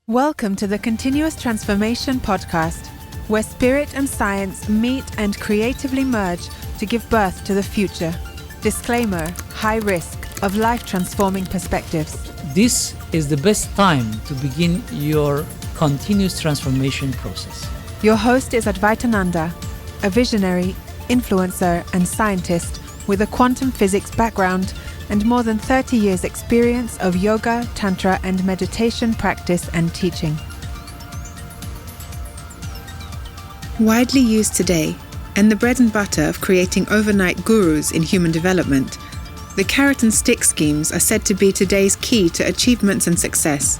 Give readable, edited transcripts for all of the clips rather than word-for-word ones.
Welcome to the Continuous Transformation Podcast, where spirit and science meet and creatively merge to give birth to the future. Disclaimer: high risk of life-transforming perspectives. This is the best time to begin your continuous transformation process. Your host is Advaitananda, a visionary, influencer, and scientist with a quantum physics background and more than 30 years' experience of yoga, tantra, and meditation practice and teaching. Widely used today, and the bread and butter of creating overnight gurus in human development, the carrot and stick schemes are said to be today's key to achievements and success.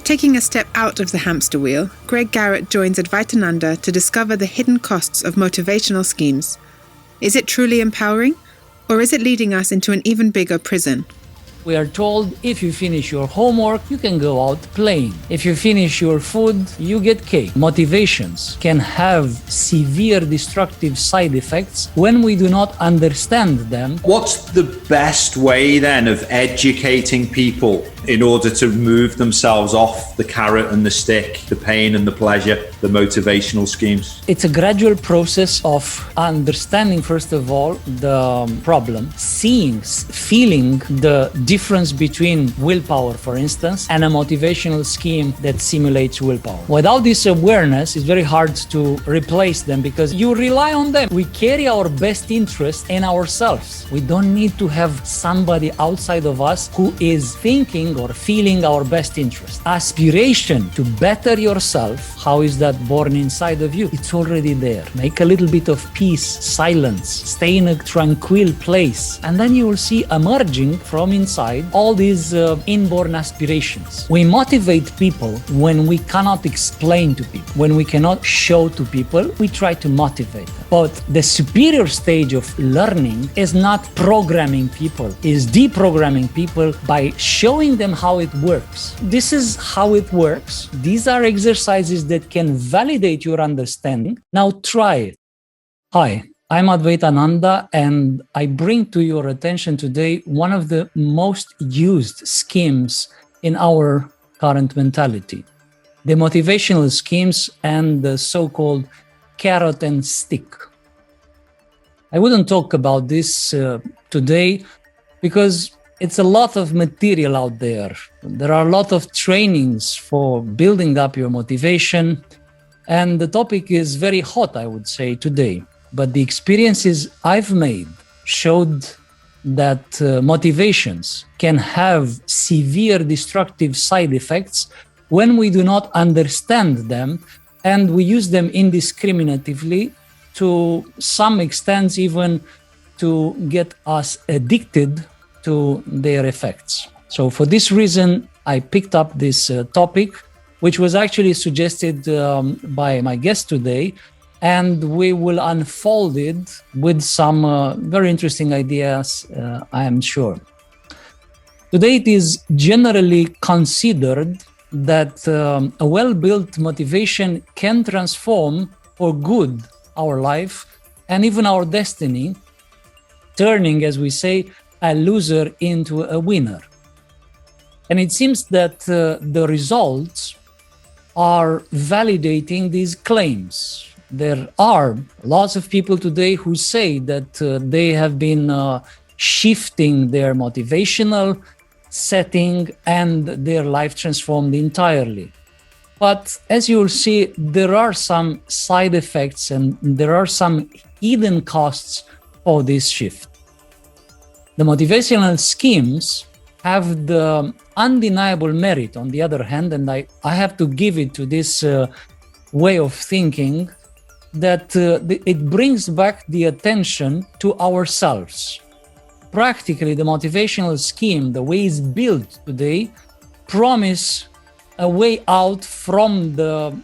Taking a step out of the hamster wheel, Greg Garrett joins Advaitananda to discover the hidden costs of motivational schemes. Is it truly empowering? Or is it leading us into an even bigger prison? We are told if you finish your homework, you can go out playing. If you finish your food, you get cake. Motivations can have severe destructive side effects when we do not understand them. What's the best way then of educating people in order to move themselves off the carrot and the stick, the pain and the pleasure, the motivational schemes? It's a gradual process of understanding, first of all, the problem, feeling the difference between willpower, for instance, and a motivational scheme that simulates willpower. Without this awareness, it's very hard to replace them because you rely on them. We carry our best interest in ourselves. We don't need to have somebody outside of us who is thinking or feeling our best interest. Aspiration to better yourself, how is that born inside of you? It's already there. Make a little bit of peace, silence, stay in a tranquil place, and then you will see emerging from inside all these inborn aspirations. We motivate people when we cannot explain to people. When we cannot show to people, we try to motivate them. But the superior stage of learning is not programming people, is deprogramming people by showing them how it works. This is how it works. These are exercises that can validate your understanding. Now try it. Hi, I'm Advaitananda, and I bring to your attention today one of the most used schemes in our current mentality. The motivational schemes and the so-called carrot and stick. I wouldn't talk about this today because it's a lot of material out there. There are a lot of trainings for building up your motivation, and the topic is very hot, I would say, today. But the experiences I've made showed that motivations can have severe destructive side effects when we do not understand them and we use them indiscriminately, to some extent even to get us addicted to their effects. So for this reason, I picked up this topic, which was actually suggested by my guest today, and we will unfold it with some very interesting ideas, I am sure. Today, it is generally considered that a well-built motivation can transform for good our life and even our destiny, turning, as we say, a loser into a winner. And it seems that the results are validating these claims. There are lots of people today who say that they have been shifting their motivational setting and their life transformed entirely. But as you will see, there are some side effects and there are some hidden costs for this shift. The motivational schemes have the undeniable merit, on the other hand, and I have to give it to this way of thinking, that it brings back the attention to ourselves. Practically, the motivational scheme, the way it's built today, promise a way out from the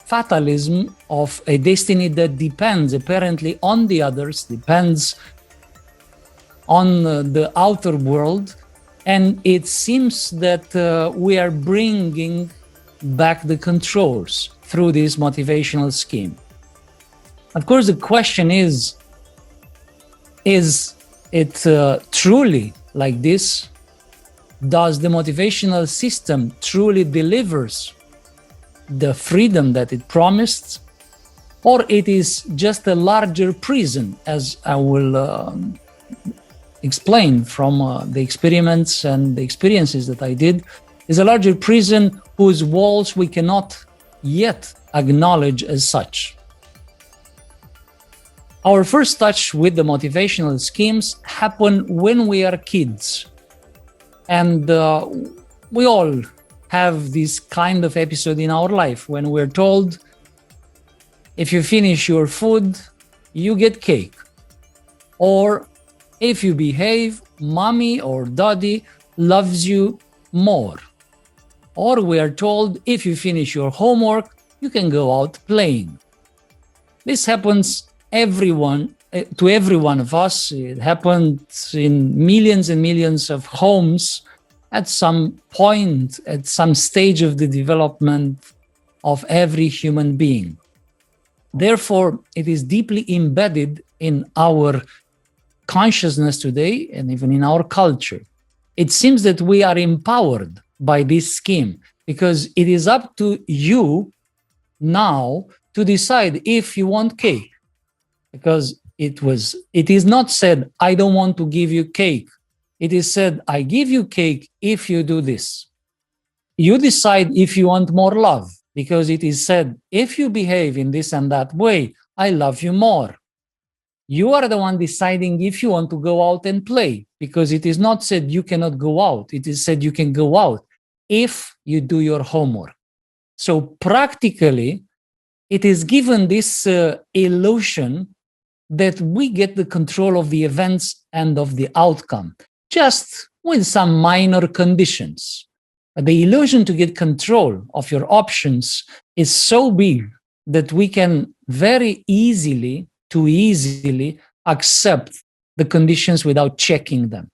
fatalism of a destiny that depends apparently on the others, depends on the outer world, and it seems that we are bringing back the controls through this motivational scheme. Of course, the question is it truly like this? Does the motivational system truly delivers the freedom that it promised, or it is just a larger prison, as I will explain from the experiments and the experiences that I did, is a larger prison whose walls we cannot yet acknowledge as such. Our first touch with the motivational schemes happen when we are kids. And we all have this kind of episode in our life when we're told, if you finish your food, you get cake. Or if you behave, mommy or daddy loves you more. Or we are told, if you finish your homework, you can go out playing. This happens to every one of us. It happens in millions and millions of homes at some point, at some stage of the development of every human being. Therefore, it is deeply embedded in our consciousness today and even in our culture. It seems that we are empowered by this scheme because it is up to you now to decide if you want cake. Because it is not said, I don't want to give you cake. It is said, I give you cake if you do this. You decide if you want more love, because it is said, if you behave in this and that way, I love you more. You are the one deciding if you want to go out and play, because it is not said you cannot go out. It is said you can go out if you do your homework. So practically, it is given this illusion that we get the control of the events and of the outcome, just with some minor conditions. The illusion to get control of your options is so big that we can very easily, too easily, accept the conditions without checking them.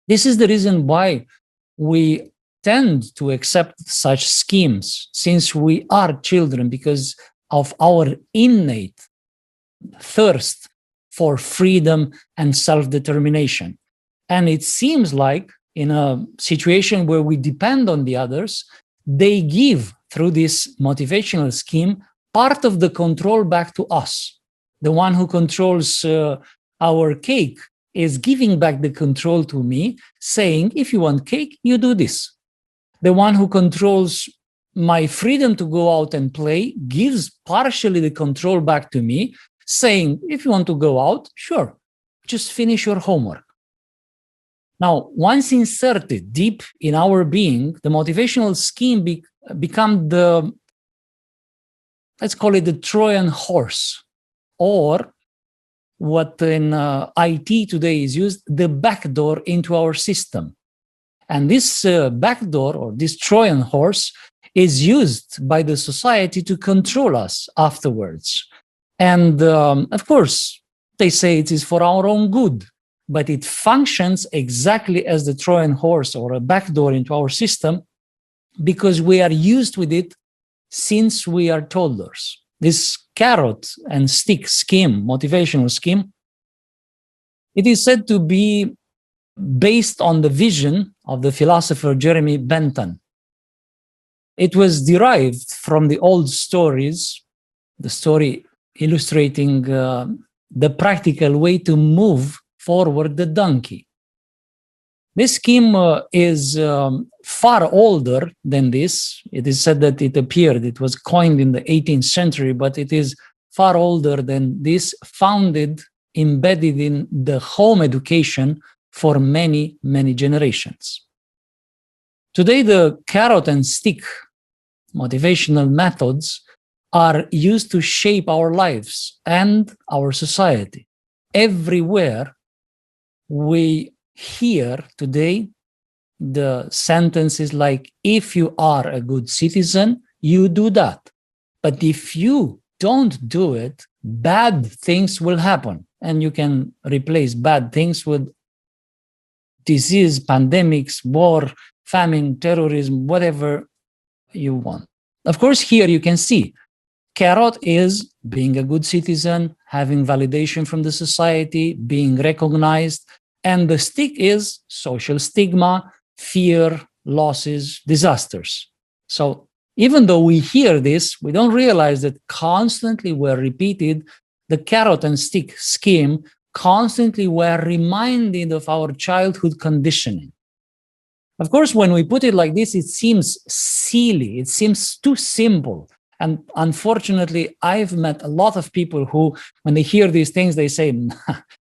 This is the reason why we tend to accept such schemes since we are children, because of our innate thirst for freedom and self-determination. And it seems like in a situation where we depend on the others, they give, through this motivational scheme, part of the control back to us. The one who controls our cake is giving back the control to me, saying, if you want cake, you do this. The one who controls my freedom to go out and play gives partially the control back to me, saying, if you want to go out, sure, just finish your homework. Now, once inserted deep in our being, the motivational scheme become the, let's call it the Trojan horse, or what in IT today is used, the backdoor into our system. And this backdoor, or this Trojan horse, is used by the society to control us afterwards. And of course, they say it is for our own good, but it functions exactly as the Trojan horse or a backdoor into our system because we are used with it since we are toddlers. This carrot and stick scheme, motivational scheme, it is said to be based on the vision of the philosopher Jeremy Bentham. It was derived from the old stories, the story illustrating the practical way to move forward the donkey. This scheme is far older than this. It is said that it was coined in the 18th century, but it is far older than this, embedded in the home education for many, many generations. Today, the carrot and stick motivational methods are used to shape our lives and our society. Everywhere we hear today the sentences like, if you are a good citizen, you do that. But if you don't do it, bad things will happen. And you can replace bad things with disease, pandemics, war, famine, terrorism, whatever you want. Of course, here you can see carrot is being a good citizen, having validation from the society, being recognized. And the stick is social stigma, fear, losses, disasters. So even though we hear this, we don't realize that constantly we're repeated the carrot and stick scheme, constantly we're reminded of our childhood conditioning. Of course, when we put it like this, it seems silly, it seems too simple. And unfortunately, I've met a lot of people who, when they hear these things, they say,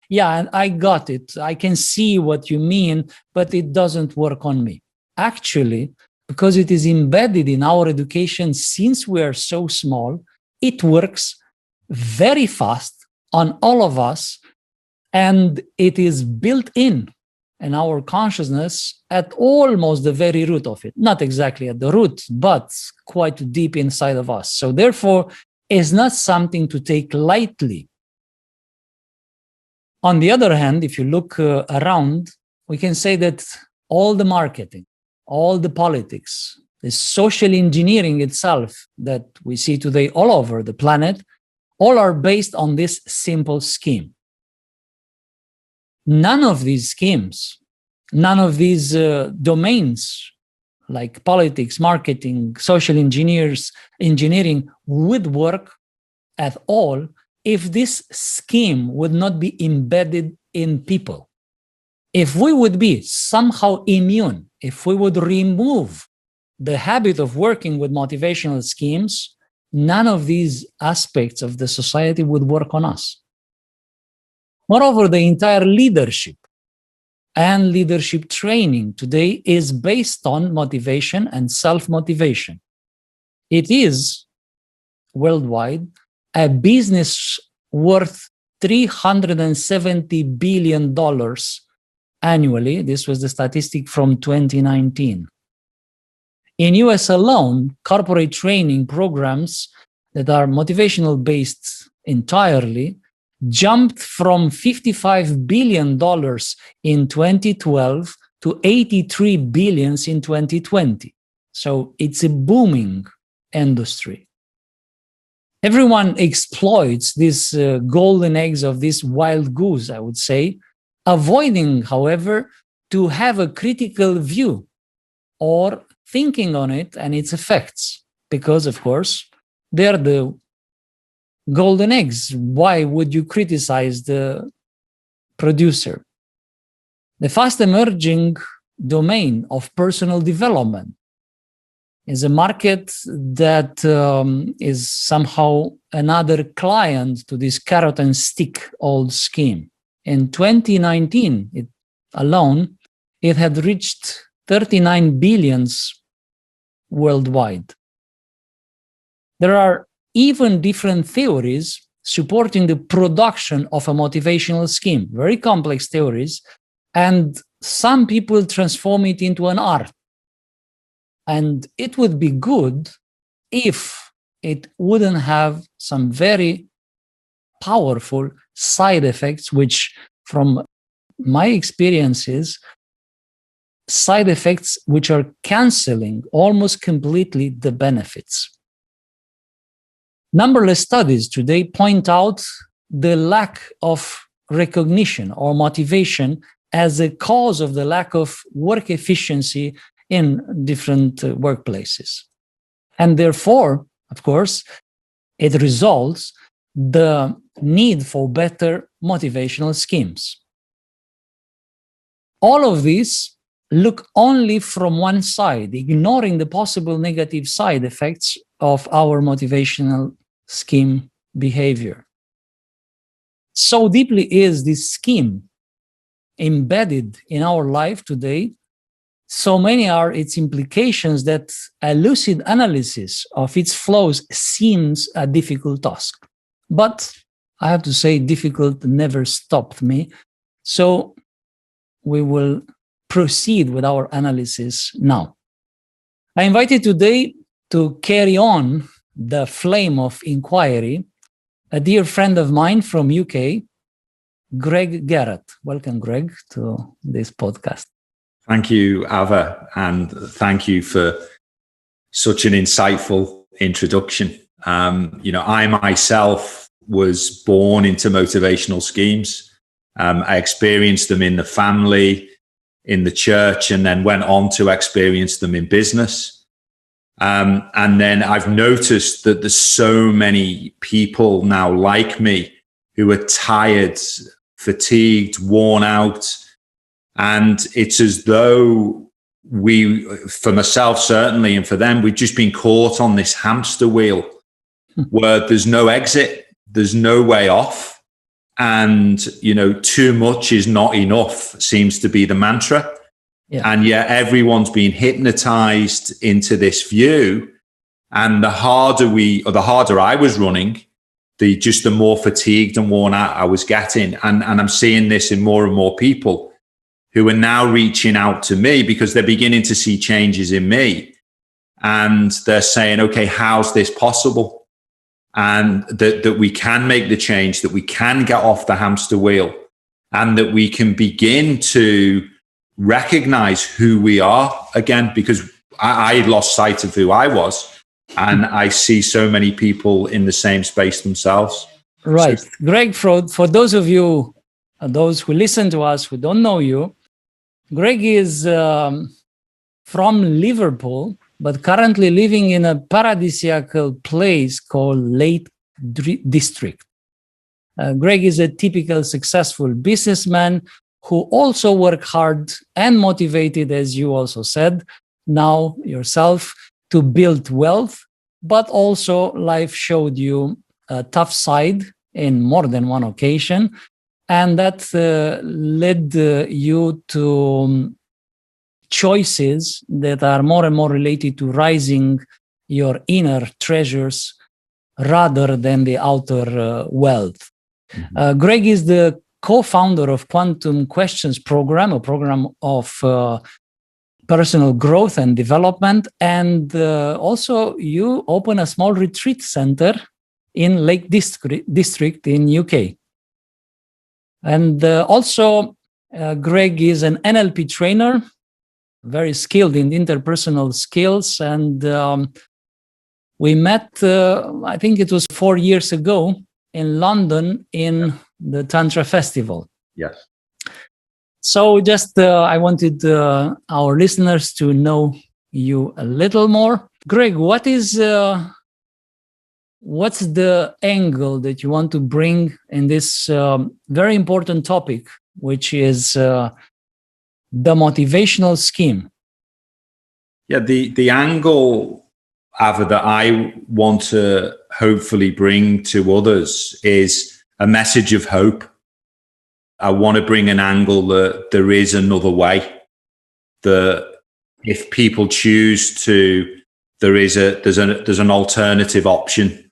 yeah, I got it. I can see what you mean, but it doesn't work on me. Actually, because it is embedded in our education since we are so small, it works very fast on all of us, and it is built in our consciousness at almost the very root of it. Not exactly at the root, but quite deep inside of us. So therefore, it's not something to take lightly. On the other hand, if you look around, we can say that all the marketing, all the politics, the social engineering itself that we see today all over the planet, all are based on this simple scheme. None of these schemes, none of these domains like politics, marketing, social engineering would work at all if this scheme would not be embedded in people. If we would be somehow immune, if we would remove the habit of working with motivational schemes, none of these aspects of the society would work on us. Moreover, the entire leadership and leadership training today is based on motivation and self-motivation. It is worldwide a business worth $370 billion annually. This was the statistic from 2019. In US alone, corporate training programs that are motivational based entirely jumped from $55 billion in 2012 to $83 billion in 2020. So it's a booming industry. Everyone exploits these golden eggs of this wild goose, I would say, avoiding, however, to have a critical view or thinking on it and its effects, because, of course, they're the golden eggs. Why would you criticize the producer? The fast emerging domain of personal development is a market that is somehow another client to this carrot and stick old scheme. In 2019 alone, it had reached 39 billions worldwide. There are even different theories supporting the production of a motivational scheme, very complex theories, and some people transform it into an art. And it would be good if it wouldn't have some very powerful side effects, which from my experiences, side effects which are canceling almost completely the benefits. Numberless studies today point out the lack of recognition or motivation as a cause of the lack of work efficiency in different workplaces. And therefore, of course, it results the need for better motivational schemes. All of these look only from one side, ignoring the possible negative side effects of our motivational scheme behavior. So deeply is this scheme embedded in our life today, so many are its implications that a lucid analysis of its flows seems a difficult task. But I have to say, difficult never stopped me. So we will proceed with our analysis now. I invite you today to carry on the flame of inquiry, a dear friend of mine from UK, Greg Garrett. Welcome, Greg, to this podcast. Thank you, Ava, and thank you for such an insightful introduction. I myself was born into motivational schemes. I experienced them in the family, in the church, and then went on to experience them in business. And then I've noticed that there's so many people now like me who are tired, fatigued, worn out. And it's as though we, for myself certainly, and for them, we've just been caught on this hamster wheel where there's no exit, there's no way off. And, you know, too much is not enough seems to be the mantra. Yeah. And yet everyone's been hypnotized into this view. And the harder I was running, the more fatigued and worn out I was getting. And I'm seeing this in more and more people who are now reaching out to me because they're beginning to see changes in me. And they're saying, okay, how's this possible? And that we can make the change, that we can get off the hamster wheel, and that we can begin to recognize who we are again, because I lost sight of who I was. And I see so many people in the same space themselves. Right. So, Greg, for those of you, those who listen to us who don't know you, Greg is from Liverpool, but currently living in a paradisiacal place called Lake District. Greg is a typical successful businessman who also worked hard and motivated, as you also said, now yourself, to build wealth, but also life showed you a tough side in more than one occasion. And that led you to choices that are more and more related to rising your inner treasures rather than the outer wealth. Mm-hmm. Greg is the co-founder of Quantum Questions program, a program of personal growth and development. And also you open a small retreat center in Lake District in UK. And also, Greg is an NLP trainer, very skilled in interpersonal skills. And we met, I think it was 4 years ago in London in the Tantra Festival. Yes. So just I wanted our listeners to know you a little more. Greg, what's the angle that you want to bring in this very important topic, which is the motivational scheme? Yeah, the angle, Ava, that I want to hopefully bring to others is a message of hope. I want to bring an angle that there is another way, that if people choose to, there's an alternative option.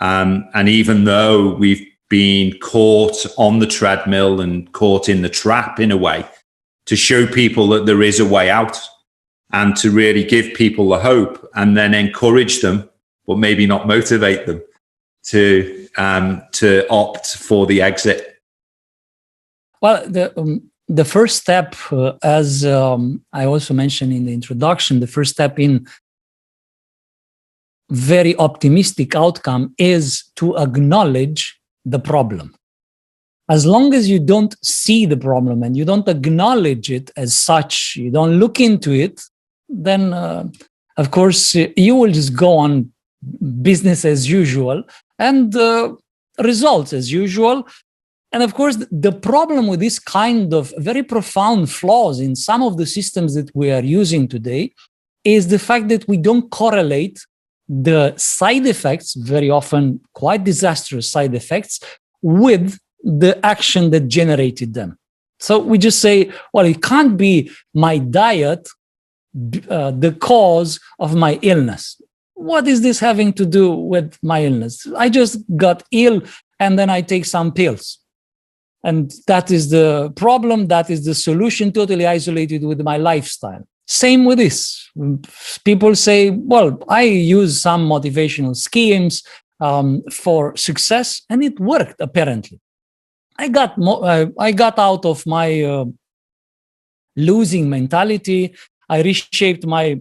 And even though we've been caught on the treadmill and caught in the trap in a way, to show people that there is a way out, and to really give people the hope, and then encourage them, but maybe not motivate them to opt for the exit. Well, the first step, as I also mentioned in the introduction, the first step in very optimistic outcome is to acknowledge the problem. As long as you don't see the problem and you don't acknowledge it as such, you don't look into it, then of course you will just go on business as usual and results as usual. And of course, the problem with this kind of very profound flaws in some of the systems that we are using today is the fact that we don't correlate the side effects, very often quite disastrous side effects, with the action that generated them. So we just say, well, it can't be my diet the cause of my illness. What is this having to do with my illness? I just got ill and then I take some pills. And that is the problem. That is the solution, totally isolated with my lifestyle. Same with this. People say, well, I use some motivational schemes for success, and it worked, apparently. I got out of my losing mentality. I reshaped my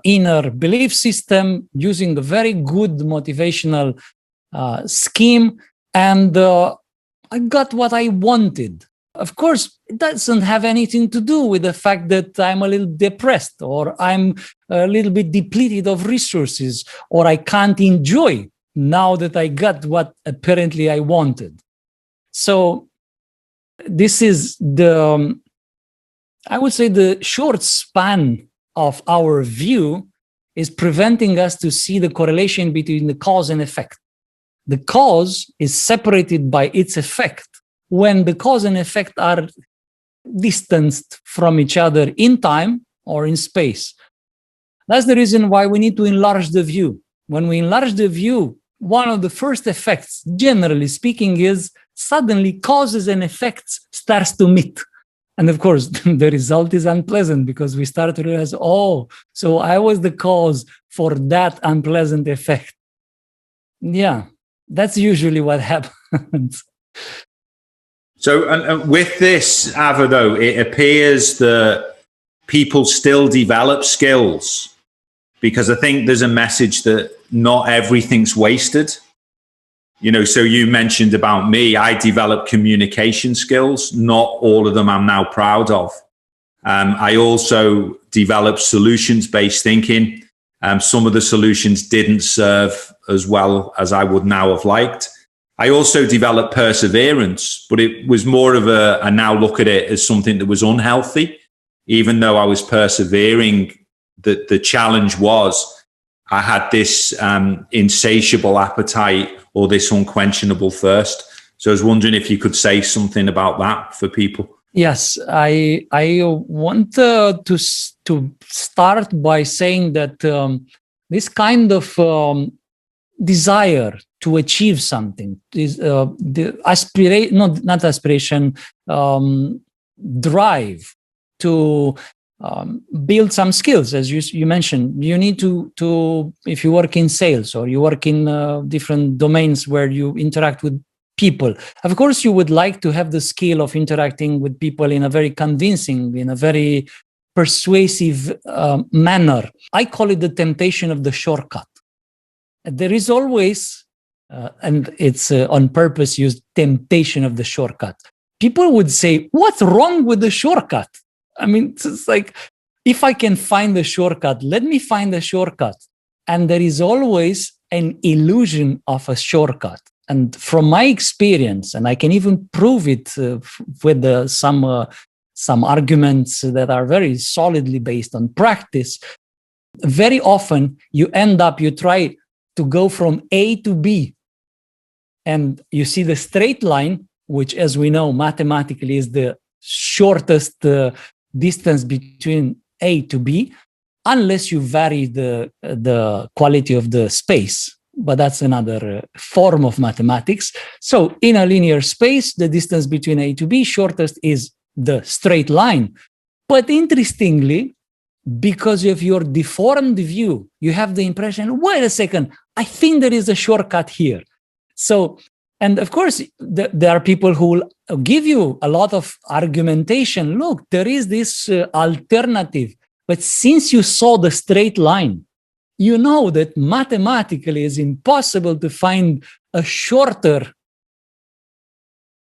inner belief system using a very good motivational scheme, and I got what I wanted. Of course, it doesn't have anything to do with the fact that I'm a little depressed, or I'm a little bit depleted of resources, or I can't enjoy now that I got what apparently I wanted. So this is I would say the short span of our view is preventing us to see the correlation between the cause and effect. The cause is separated by its effect when the cause and effect are distanced from each other in time or in space. That's the reason why we need to enlarge the view. When we enlarge the view, one of the first effects, generally speaking, is suddenly causes and effects starts to meet. And of course, the result is unpleasant because we start to realize, oh, so I was the cause for that unpleasant effect. Yeah, that's usually what happens. So and with this, Ava, though, it appears that people still develop skills, because I think there's a message that not everything's wasted. You know, so you mentioned about me, I developed communication skills. Not all of them I'm now proud of. I also developed solutions-based thinking. Some of the solutions didn't serve as well as I would now have liked. I also developed perseverance, but it was more of I now look at it as something that was unhealthy. Even though I was persevering, the challenge was I had this insatiable appetite, or this unquenchable thirst. So I was wondering if you could say something about that for people. Yes, I want to start by saying that this kind of desire to achieve something is the not aspiration, drive to build some skills, as you mentioned. You need to if you work in sales or you work in different domains where you interact with people, of course you would like to have the skill of interacting with people in a very convincing, in a very persuasive manner. I call it the temptation of the shortcut. There is always, and it's on purpose used, temptation of the shortcut. People would say, what's wrong with the shortcut? I mean, it's like, if I can find the shortcut, let me find the shortcut. And there is always an illusion of a shortcut. And from my experience, and I can even prove it with some arguments that are very solidly based on practice, very often you try to go from A to B, and you see the straight line, which, as we know, mathematically is the shortest distance between A to B, unless you vary the quality of the space. But that's another form of mathematics. So in a linear space, the distance between A to B, shortest, is the straight line. But interestingly, because of your deformed view, you have the impression, wait a second, I think there is a shortcut here. So, and of course, there are people who will give you a lot of argumentation. Look, there is this alternative. But since you saw the straight line, you know that mathematically it's impossible to find a shorter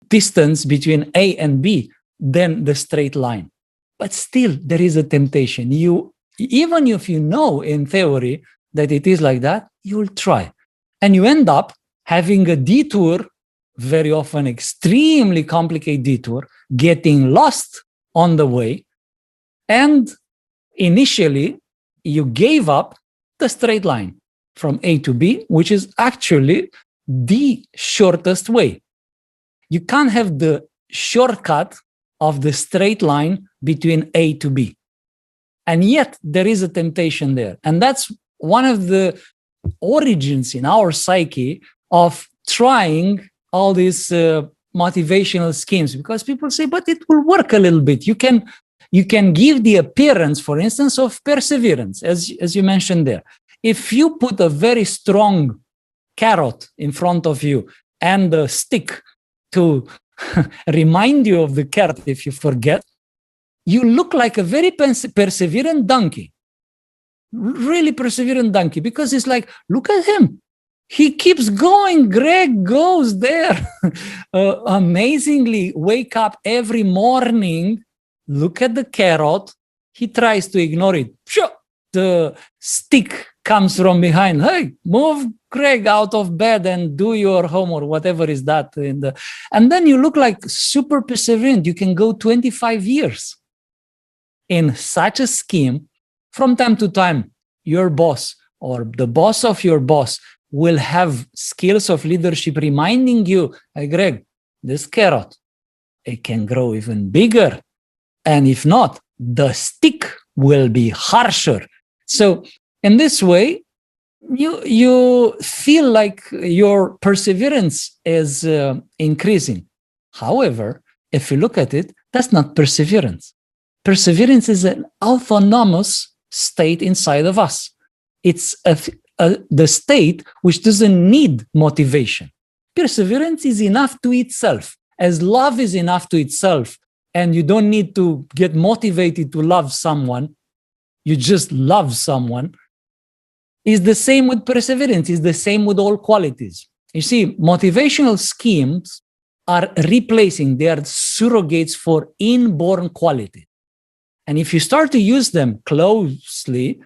distance between A and B than the straight line. But still, there is a temptation. Even if you know in theory that it is like that, you will try. And you end up having a detour, very often extremely complicated detour, getting lost on the way. And initially, you gave up the straight line from A to B, which is actually the shortest way. You can't have the shortcut of the straight line between A to B. And yet there is a temptation there. And that's one of the origins in our psyche of trying all these motivational schemes, because people say, but it will work a little bit. You can give the appearance, for instance, of perseverance, as you mentioned there. If you put a very strong carrot in front of you and a stick to remind you of the carrot if you forget, you look like a very perseverant donkey. Really perseverant donkey, because it's like, look at him. He keeps going. Greg goes there. Amazingly, wake up every morning, look at the carrot. He tries to ignore it. The stick comes from behind. Hey, move Greg out of bed and do your homework, whatever is that. And then you look like super perseverant. You can go 25 years in such a scheme. From time to time, your boss or the boss of your boss will have skills of leadership reminding you, hey, Greg, this carrot, it can grow even bigger. And if not, the stick will be harsher. So in this way, you feel like your perseverance is increasing. However, if you look at it, that's not perseverance. Perseverance is an autonomous state inside of us. It's the state which doesn't need motivation. Perseverance is enough to itself, as love is enough to itself, and you don't need to get motivated to love someone. You just love someone. Is the same with perseverance, is the same with all qualities. You see, motivational schemes are replacing, they are surrogates for inborn qualities. And if you start to use them closely,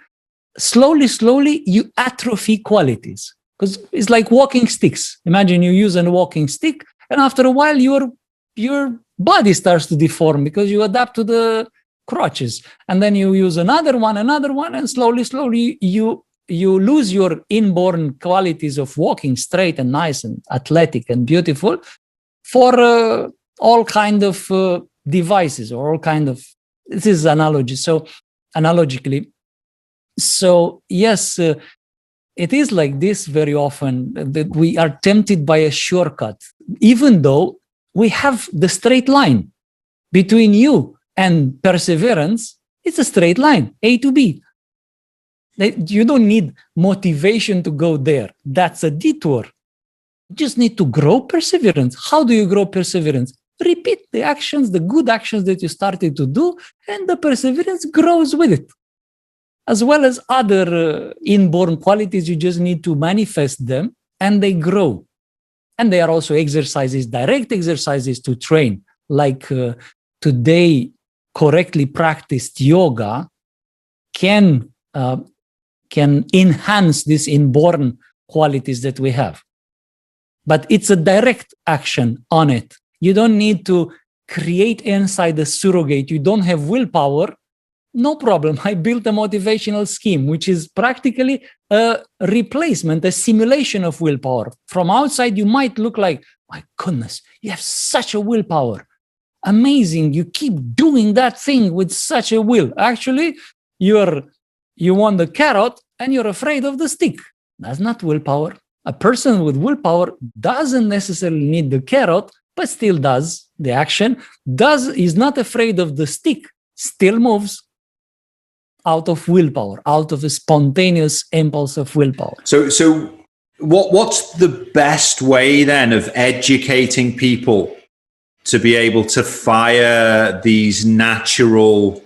slowly, you atrophy qualities. Because it's like walking sticks. Imagine you use a walking stick, and after a while, your body starts to deform because you adapt to the crutches. And then you use another one, and slowly, you lose your inborn qualities of walking straight and nice and athletic and beautiful for all kind of devices or all kind of, this is analogy. So analogically, so yes, it is like this very often that we are tempted by a shortcut, even though we have the straight line between you and perseverance. It's a straight line, A to B. You don't need motivation to go there. That's a detour. You just need to grow perseverance. How do you grow perseverance? Repeat the actions, the good actions that you started to do, and the perseverance grows with it. As well as other inborn qualities, you just need to manifest them and they grow. And there are also exercises, direct exercises to train, like today, correctly practiced yoga can enhance these inborn qualities that we have. But it's a direct action on it. You don't need to create inside the surrogate. You don't have willpower. No problem. I built a motivational scheme, which is practically a replacement, a simulation of willpower. From outside, you might look like, my goodness, you have such a willpower. Amazing. You keep doing that thing with such a will. Actually, you want the carrot and you're afraid of the stick. That's not willpower. A person with willpower doesn't necessarily need the carrot, but still does the action, is not afraid of the stick, still moves out of willpower, out of a spontaneous impulse of willpower. So what's the best way then of educating people to be able to fire these natural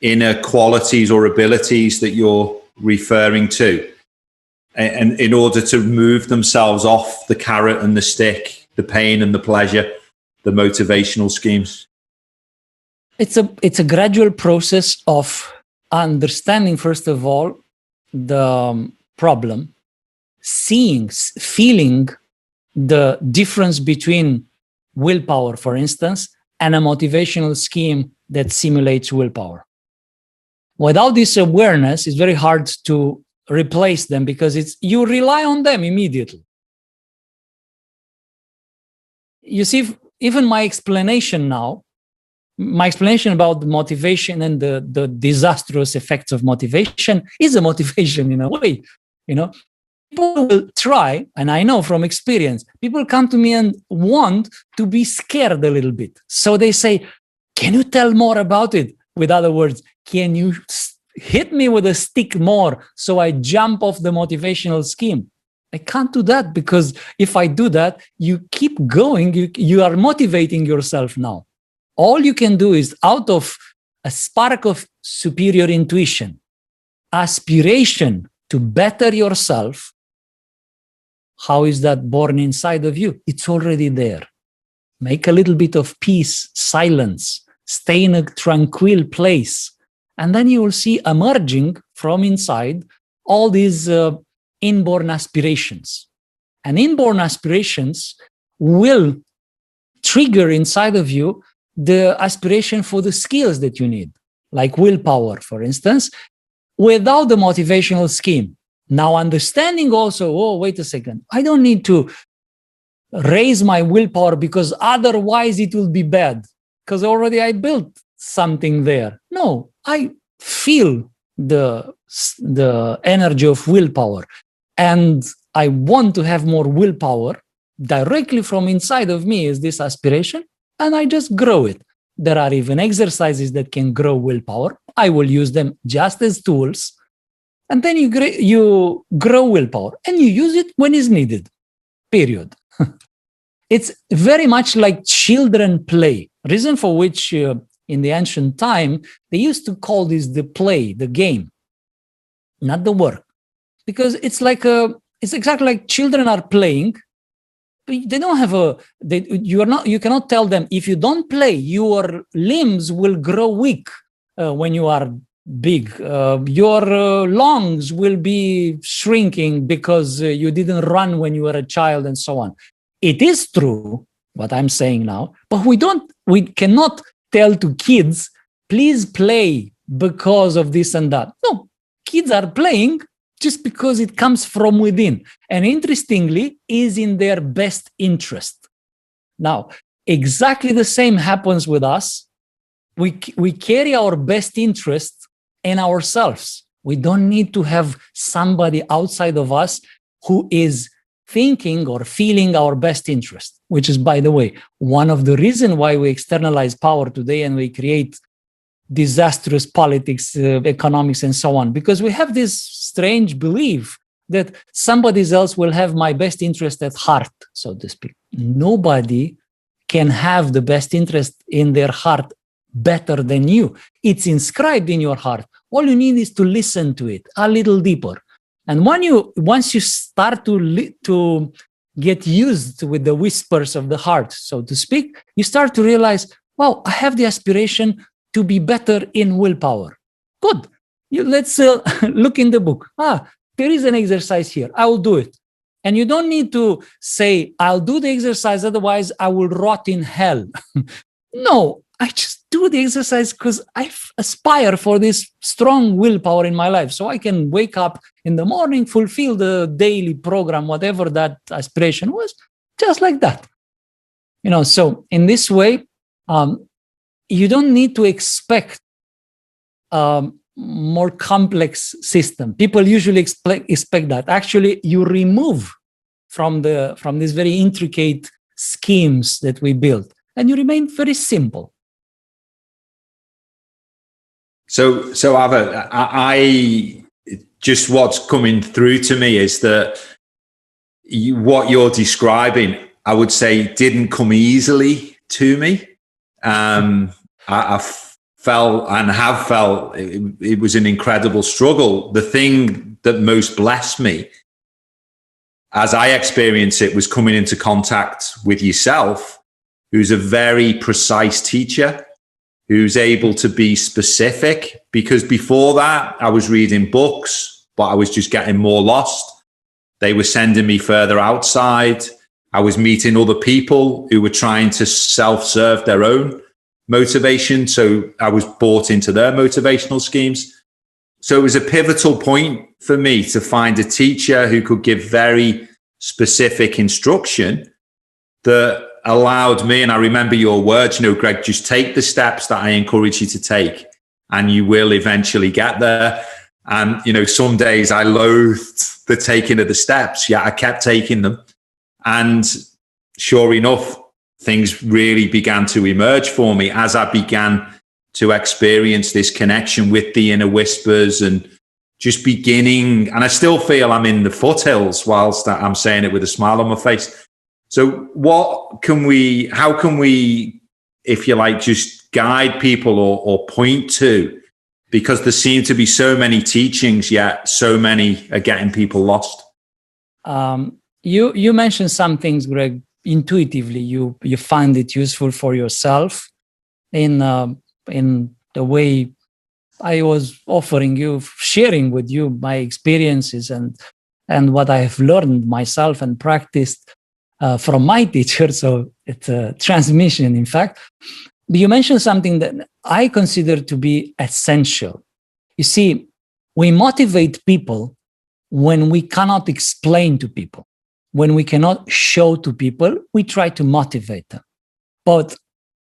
inner qualities or abilities that you're referring to, and in order to move themselves off the carrot and the stick, the pain and the pleasure, the motivational schemes? It's a gradual process of understanding, first of all, the problem, feeling the difference between willpower, for instance, and a motivational scheme that simulates willpower. Without this awareness, it's very hard to replace them because you rely on them immediately. You see, even my explanation about the motivation and the disastrous effects of motivation is a motivation in a way. People will try, and I know from experience, people come to me and want to be scared a little bit. So they say, can you tell more about it? With other words, can you hit me with a stick more so I jump off the motivational scheme? I can't do that, because if I do that, you keep going, you are motivating yourself now. All you can do is, out of a spark of superior intuition, aspiration to better yourself, How is that born inside of you? It's already there. Make a little bit of peace, silence, stay in a tranquil place. And then you will see emerging from inside all these inborn aspirations. And inborn aspirations will trigger inside of you the aspiration for the skills that you need, like willpower, for instance, without the motivational scheme. Now, understanding also, oh, wait a second, I don't need to raise my willpower because otherwise it will be bad, because already I built something there. No, I feel the energy of willpower, and I want to have more willpower. Directly from inside of me is this aspiration, and I just grow it. There are even exercises that can grow willpower. I will use them just as tools. And then you grow willpower, and you use it when it's needed, period. It's very much like children play, reason for which in the ancient time, they used to call this the play, the game, not the work. Because it's exactly like children are playing. They don't have you cannot tell them, if you don't play, your limbs will grow weak when you are big. Your lungs will be shrinking because you didn't run when you were a child, and so on. It is true what I'm saying now, but we cannot tell to kids, please play because of this and that. No, kids are playing just because it comes from within. And interestingly, is in their best interest. Now, exactly the same happens with us. We carry our best interest in ourselves. We don't need to have somebody outside of us who is thinking or feeling our best interest, which is, by the way, one of the reasons why we externalize power today and we create disastrous politics, economics, and so on, because we have this strange belief that somebody else will have my best interest at heart, so to speak. Nobody can have the best interest in their heart better than you. It's inscribed in your heart. All you need is to listen to it a little deeper. And once you start to get used with the whispers of the heart, so to speak, you start to realize, wow, I have the aspiration to be better in willpower. Good. Let's look in the book. There is an exercise here. I will do it. And you don't need to say, I'll do the exercise, otherwise I will rot in hell. No, I just do the exercise because I aspire for this strong willpower in my life. So I can wake up in the morning, fulfill the daily program, whatever that aspiration was, just like that. So in this way, you don't need to expect more complex system. People usually expect that. Actually, you remove from these very intricate schemes that we build, and you remain very simple. So Ava, I just what's coming through to me is that what you're describing, I would say, didn't come easily to me. I felt and have felt it was an incredible struggle. The thing that most blessed me, as I experience it, was coming into contact with yourself, who's a very precise teacher, who's able to be specific. Because before that, I was reading books, but I was just getting more lost. They were sending me further outside. I was meeting other people who were trying to self-serve their own motivation. So I was bought into their motivational schemes. So it was a pivotal point for me to find a teacher who could give very specific instruction that allowed me, and I remember your words, Greg, just take the steps that I encourage you to take and you will eventually get there. And, some days I loathed the taking of the steps, yet I kept taking them. And sure enough, things really began to emerge for me as I began to experience this connection with the inner whispers and just beginning. And I still feel I'm in the foothills whilst I'm saying it with a smile on my face. So how can we, if you like, just guide people or point to, because there seem to be so many teachings, yet so many are getting people lost. You mentioned some things, Greg. Intuitively, you find it useful for yourself in the way I was offering you, sharing with you my experiences and what I have learned myself and practiced from my teacher. So it's a transmission, in fact. But you mentioned something that I consider to be essential. You see, we motivate people when we cannot explain to people. When we cannot show to people, we try to motivate them. But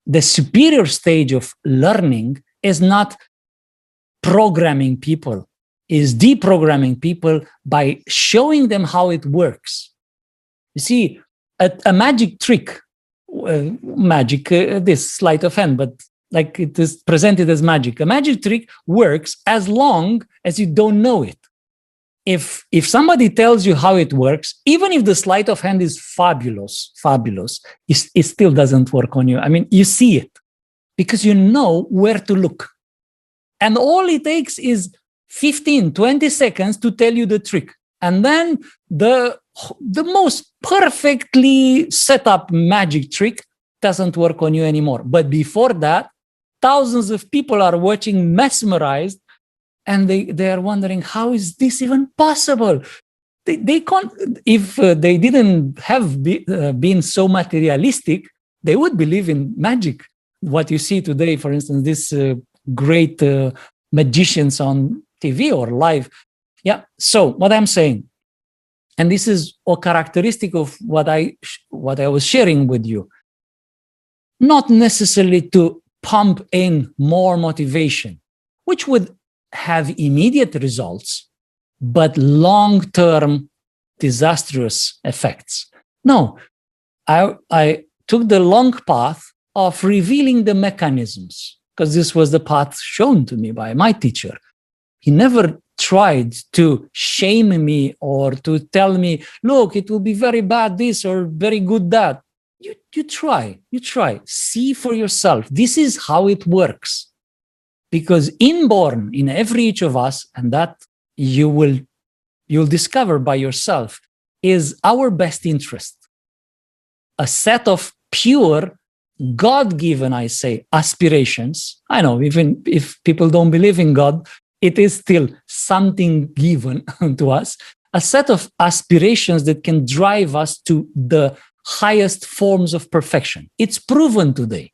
the superior stage of learning is not programming people, is deprogramming people by showing them how it works. You see, a magic trick, this sleight of hand, but like it is presented as magic. A magic trick works as long as you don't know it. If somebody tells you how it works, even if the sleight of hand is fabulous, it still doesn't work on you. I mean, you see it because you know where to look. And all it takes is 15, 20 seconds to tell you the trick. And then the most perfectly set up magic trick doesn't work on you anymore. But before that, thousands of people are watching mesmerized, and they are wondering, how is this even possible? They can't, if they didn't have been so materialistic, they would believe in magic. What you see today, for instance, this great magicians on TV or live. Yeah. So what I'm saying, and this is a characteristic of what I was sharing with you, not necessarily to pump in more motivation, which would have immediate results, but long-term disastrous effects. No, I took the long path of revealing the mechanisms, because this was the path shown to me by my teacher. He never tried to shame me or to tell me, look, it will be very bad this or very good that. You try, see for yourself. This is how it works. Because inborn in every each of us, and that you'll discover by yourself, is our best interest. A set of pure, God-given, I say, aspirations. I know, even if people don't believe in God, it is still something given to us. A set of aspirations that can drive us to the highest forms of perfection. It's proven today.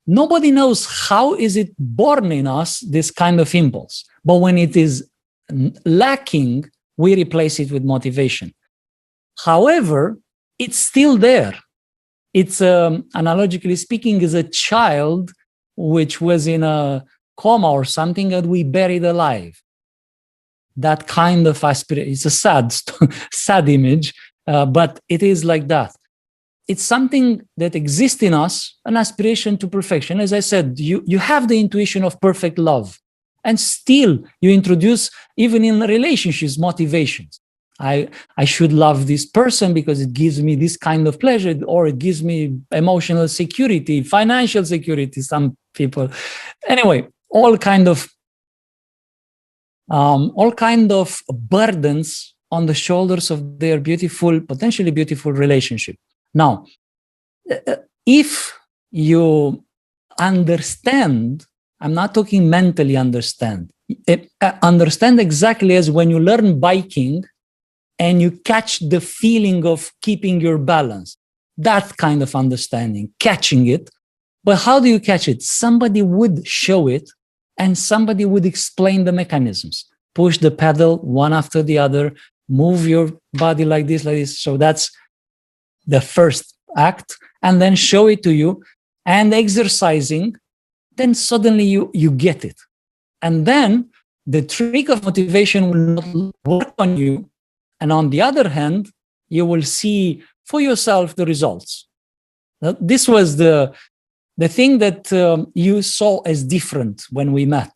Nobody knows how is it born in us, this kind of impulse. But when it is lacking, we replace it with motivation. However, it's still there. It's, analogically speaking, is a child which was in a coma or something that we buried alive. That kind of aspiration. It's a sad image, but it is like that. It's something that exists in us, an aspiration to perfection. As I said, you have the intuition of perfect love, and still you introduce, even in relationships, motivations. I should love this person because it gives me this kind of pleasure, or it gives me emotional security, financial security, some people. Anyway, all kind of burdens on the shoulders of their beautiful, potentially beautiful relationship. Now, if you understand, I'm not talking mentally understand exactly as when you learn biking and you catch the feeling of keeping your balance, that kind of understanding, catching it. But how do you catch it? Somebody would show it and somebody would explain the mechanisms. Push the pedal one after the other, move your body like this. So that's the first act, and then show it to you, and exercising, then suddenly you get it. And then the trick of motivation will not work on you. And on the other hand, you will see for yourself the results. Now, this was the thing that you saw as different when we met.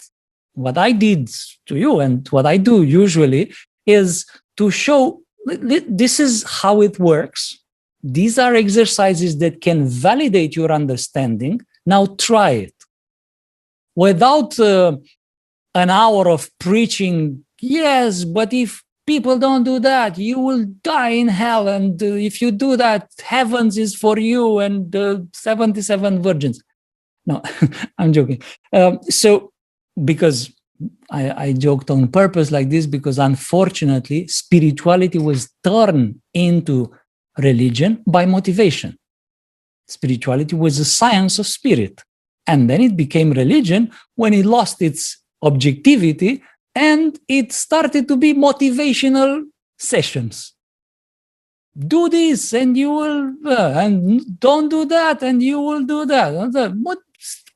What I did to you and what I do usually is to show this is how it works. These are exercises that can validate your understanding. Now try it. Without an hour of preaching, yes, but if People don't do that. You will die in hell. And if you do that, heavens is for you and 77 virgins. No, I'm joking. So because I joked on purpose like this, because unfortunately, spirituality was turned into religion by motivation. Spirituality was a science of spirit. And then it became religion when it lost its objectivity and it started to be motivational sessions. Do this and you will, and don't do that and you will do that. What?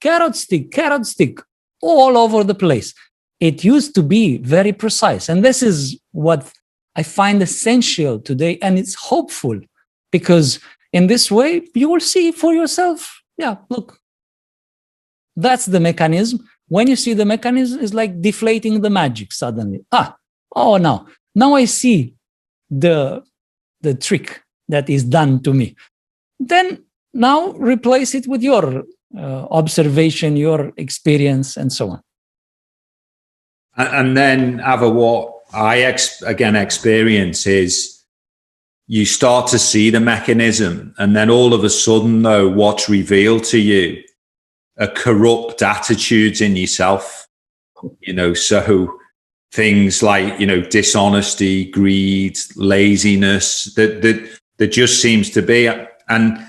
Carrot stick, all over the place. It used to be very precise. And this is what I find essential today. And it's hopeful because in this way, you will see for yourself, yeah, look, that's the mechanism. When you see the mechanism, it's like deflating the magic suddenly. Now I see the trick that is done to me. Then now replace it with your observation, your experience, and so on. And then, Ava, what I experience is you start to see the mechanism, and then all of a sudden, though, what's revealed to you are corrupt attitudes in yourself. So things like, dishonesty, greed, laziness, that just seems to be. And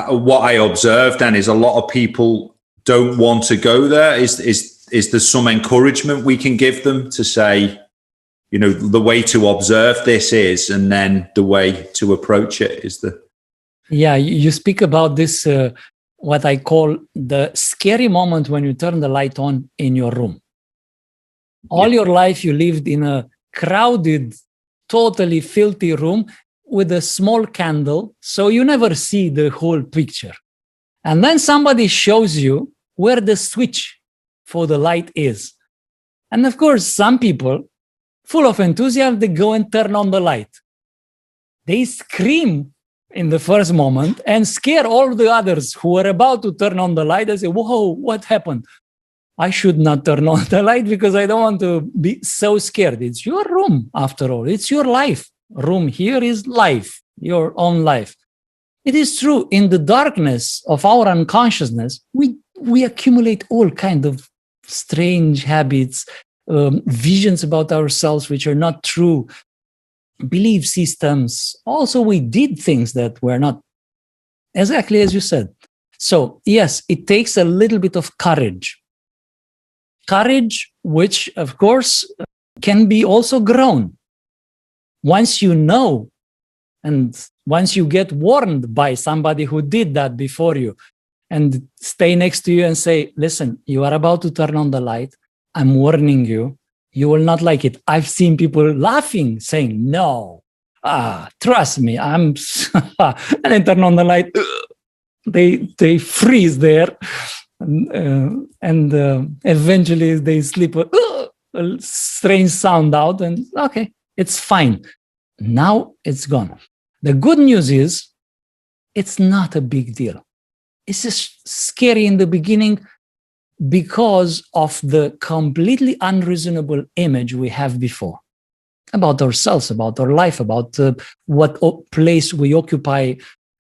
what I observed then is a lot of people don't want to go there. Is there some encouragement we can give them to say, the way to observe this is, and then the way to approach it is the. Yeah, you speak about this, what I call the scary moment when you turn the light on in your room. All your life you lived in a crowded, totally filthy room with a small candle, so you never see the whole picture. And then somebody shows you where the switch for the light is. And of course, some people, full of enthusiasm, they go and turn on the light. They scream in the first moment and scare all the others who are about to turn on the light. They say, whoa, what happened? I should not turn on the light because I don't want to be so scared. It's your room, after all. It's your life. Room here is life, your own life. It is true, in the darkness of our unconsciousness, we accumulate all kinds of strange habits, visions about ourselves which are not true, belief systems. Also, we did things that were not exactly as you said. So, yes, it takes a little bit of courage. Courage, which, of course, can be also grown. Once you know, and once you get warned by somebody who did that before you, and stay next to you and say, listen, you are about to turn on the light. I'm warning you. You will not like it. I've seen people laughing, saying, no, trust me, I'm, and then turn on the light. They freeze there. And eventually they slip a strange sound out, and okay, it's fine. Now it's gone. The good news is it's not a big deal. It's just scary in the beginning because of the completely unreasonable image we have before about ourselves, about our life, about what place we occupy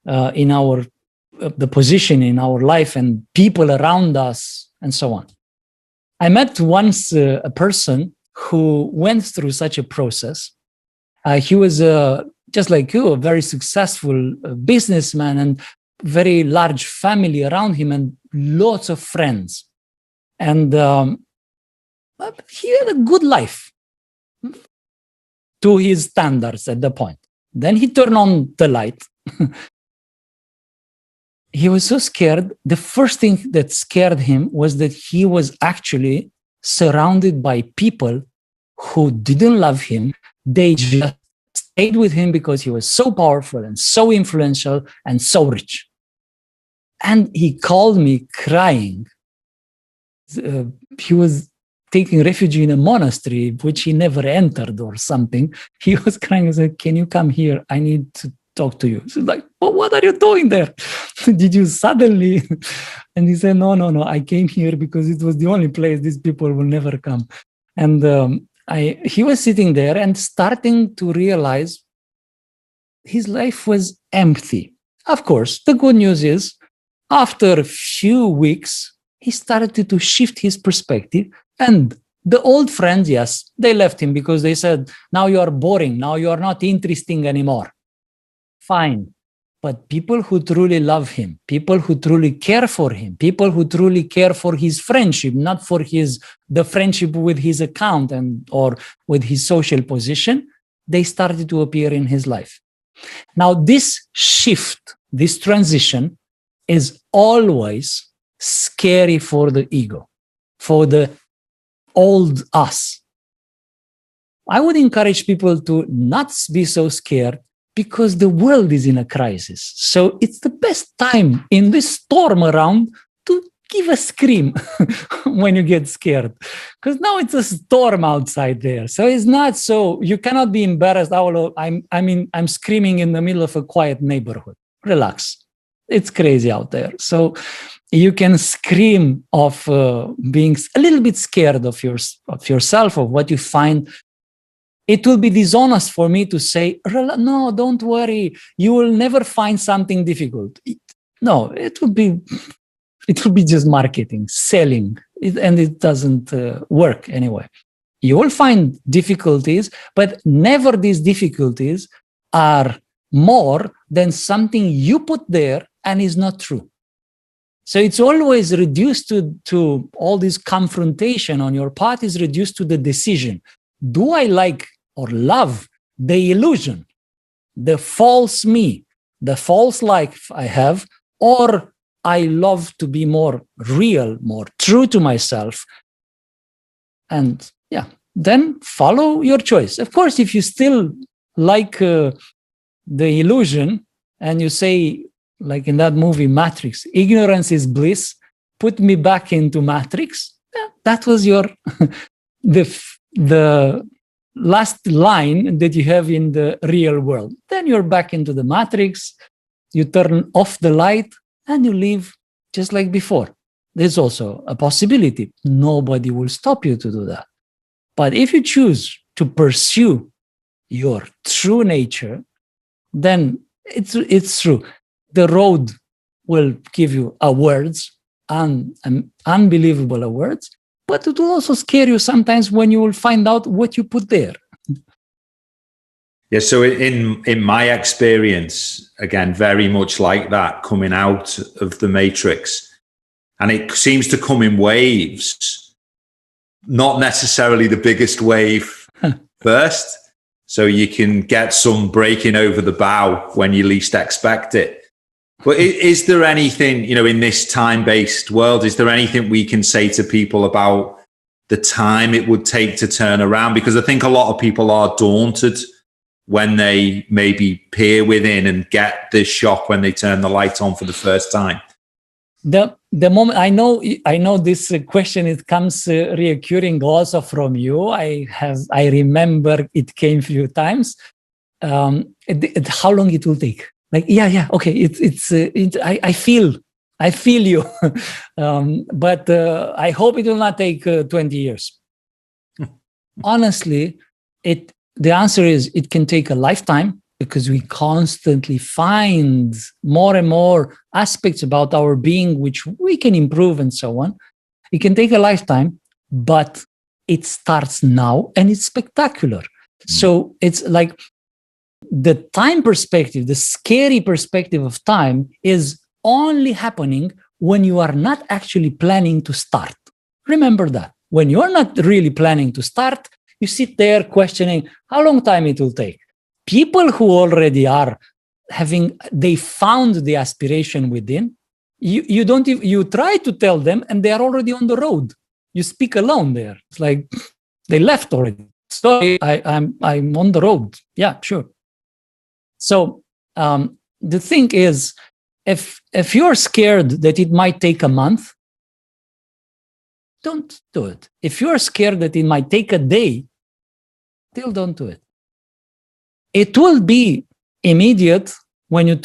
in our the position in our life and people around us and so on. I met once a person who went through such a process. He was just like you, a very successful businessman and very large family around him and lots of friends. And he had a good life to his standards at the point. Then he turned on the light. He was so scared. The first thing that scared him was that he was actually surrounded by people who didn't love him. They just stayed with him because he was so powerful and so influential and so rich. And he called me crying. He was taking refuge in a monastery, which he never entered or something. He was crying and said, can you come here? I need to talk to you. She's like, but what are you doing there? Did you suddenly? And he said, no. I came here because it was the only place these people will never come. And he was sitting there and starting to realize his life was empty. Of course, the good news is after a few weeks, he started to shift his perspective, and the old friends, yes, they left him because they said, now you are boring. Now you are not interesting anymore. Fine. But people who truly love him, people who truly care for him, people who truly care for his friendship, not for the friendship with his account or with his social position, they started to appear in his life. Now, this shift, this transition is always scary for the ego, for the old us. I would encourage people to not be so scared because the world is in a crisis. So it's the best time in this storm around to give a scream when you get scared. Because now it's a storm outside there. So it's not so, you cannot be embarrassed. I'm screaming in the middle of a quiet neighborhood. Relax. It's crazy out there. So you can scream of being a little bit scared of yourself, of what you find. It will be dishonest for me to say, no, don't worry. You will never find something difficult. No, it would be just marketing, selling, and it doesn't work anyway. You will find difficulties, but never these difficulties are more than something you put there and is not true. So it's always reduced to all this confrontation on your part is reduced to the decision. Do I like or love the illusion, the false me, the false life I have, or I love to be more real, more true to myself? And then follow your choice. Of course, if you still like the illusion and you say, like in that movie Matrix, ignorance is bliss, put me back into Matrix, that was your the last line that you have in the real world. Then you're back into the Matrix, you turn off the light and you live just like before. There's also a possibility. Nobody will stop you to do that. But if you choose to pursue your true nature, then it's true. The road will give you awards, unbelievable awards, but it will also scare you sometimes when you will find out what you put there. Yeah, so in my experience, again, very much like that, coming out of the matrix, and it seems to come in waves, not necessarily the biggest wave first. So you can get some breaking over the bow when you least expect it. But is there anything, in this time-based world, is there anything we can say to people about the time it would take to turn around? Because I think a lot of people are daunted when they maybe peer within and get this shock when they turn the light on for the first time. The moment I know this question, it comes reoccurring also from you. I remember it came a few times. How long it will take? Like, okay. I feel you, but I hope it will not take 20 years. Honestly, the answer is it can take a lifetime, because we constantly find more and more aspects about our being which we can improve and so on. It can take a lifetime, but it starts now and it's spectacular. So it's like the time perspective, the scary perspective of time is only happening when you are not actually planning to start. Remember that. When you're not really planning to start, you sit there questioning how long time it will take. People who already are they found the aspiration within, you try to tell them and they are already on the road. You speak alone there. It's like they left already. Sorry, I'm on the road. Yeah, sure. So the thing is, if you're scared that it might take a month, don't do it. If you're scared that it might take a day, still don't do it. It will be immediate when you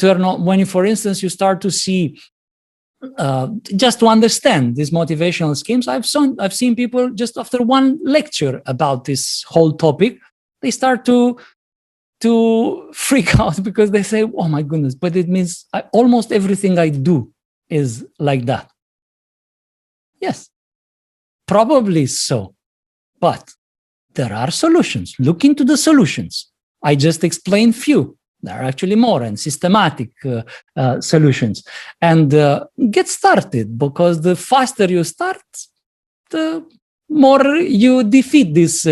for instance, you start to see just to understand these motivational schemes, I've seen people just after one lecture about this whole topic, they start to freak out because they say, oh my goodness, but it means almost everything I do is like that. Yes, probably so. But there are solutions. Look into the solutions. I just explained few. There are actually more and systematic solutions. And get started, because the faster you start, the more you defeat this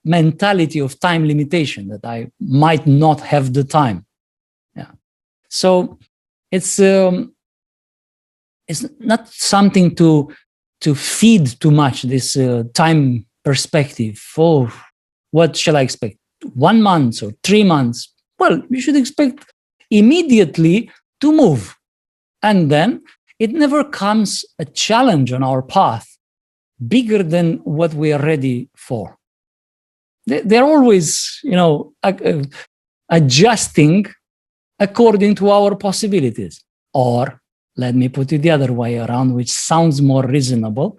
mentality of time limitation that I might not have the time. Yeah. So it's not something to feed too much, this time perspective. Oh, what shall I expect? 1 month or 3 months? Well, you should expect immediately to move. And then it never comes a challenge on our path bigger than what we are ready for. They're always, adjusting according to our possibilities. Or let me put it the other way around, which sounds more reasonable.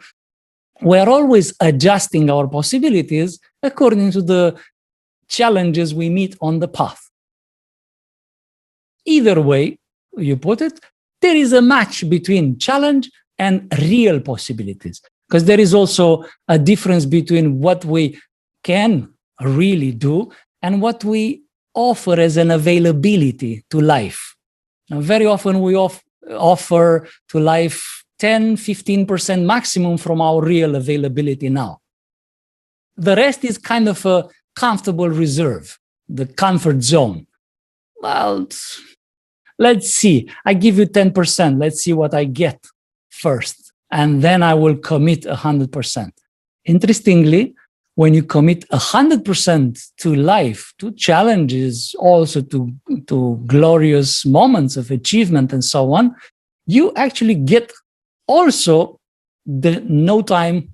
We're always adjusting our possibilities according to the challenges we meet on the path. Either way you put it, there is a match between challenge and real possibilities, because there is also a difference between what we can really do and what we offer as an availability to life. Now, very often we offer to life 10-15% maximum from our real availability now. The rest is kind of a comfortable reserve, the comfort zone. Well, let's see. I give you 10%. Let's see what I get first. And then I will commit 100%. Interestingly, when you commit 100% to life, to challenges, also to glorious moments of achievement and so on, you actually get also the no time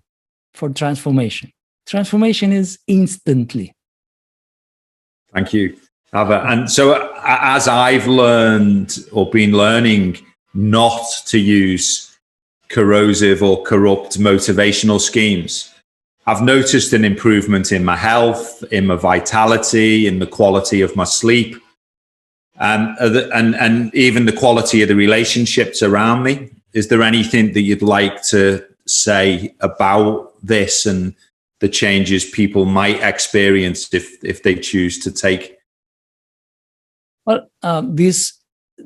for transformation. Transformation is instantly. Thank you, Ava. And so as I've learned or been learning not to use corrosive or corrupt motivational schemes, I've noticed an improvement in my health, in my vitality, in the quality of my sleep, and even the quality of the relationships around me. Is there anything that you'd like to say about this and the changes people might experience if they choose to take? Well, this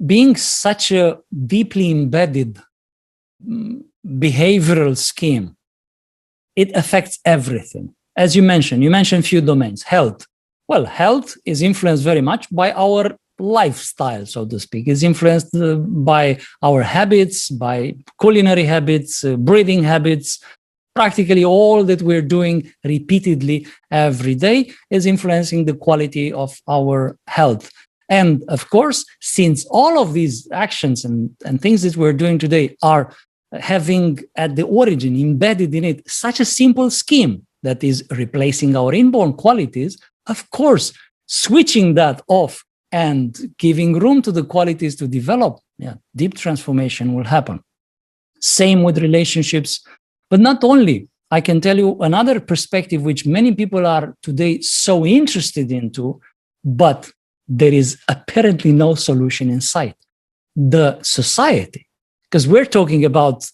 being such a deeply embedded behavioral scheme, it affects everything. As you mentioned a few domains. Health. Well, health is influenced very much by our lifestyle, so to speak. It's influenced by our habits, by culinary habits, breathing habits. Practically all that we're doing repeatedly every day is influencing the quality of our health. And of course, since all of these actions and things that we're doing today are having at the origin, embedded in it, such a simple scheme that is replacing our inborn qualities, of course, switching that off and giving room to the qualities to develop, deep transformation will happen. Same with relationships. But not only, I can tell you another perspective which many people are today so interested into, but there is apparently no solution in sight. The society, because we're talking about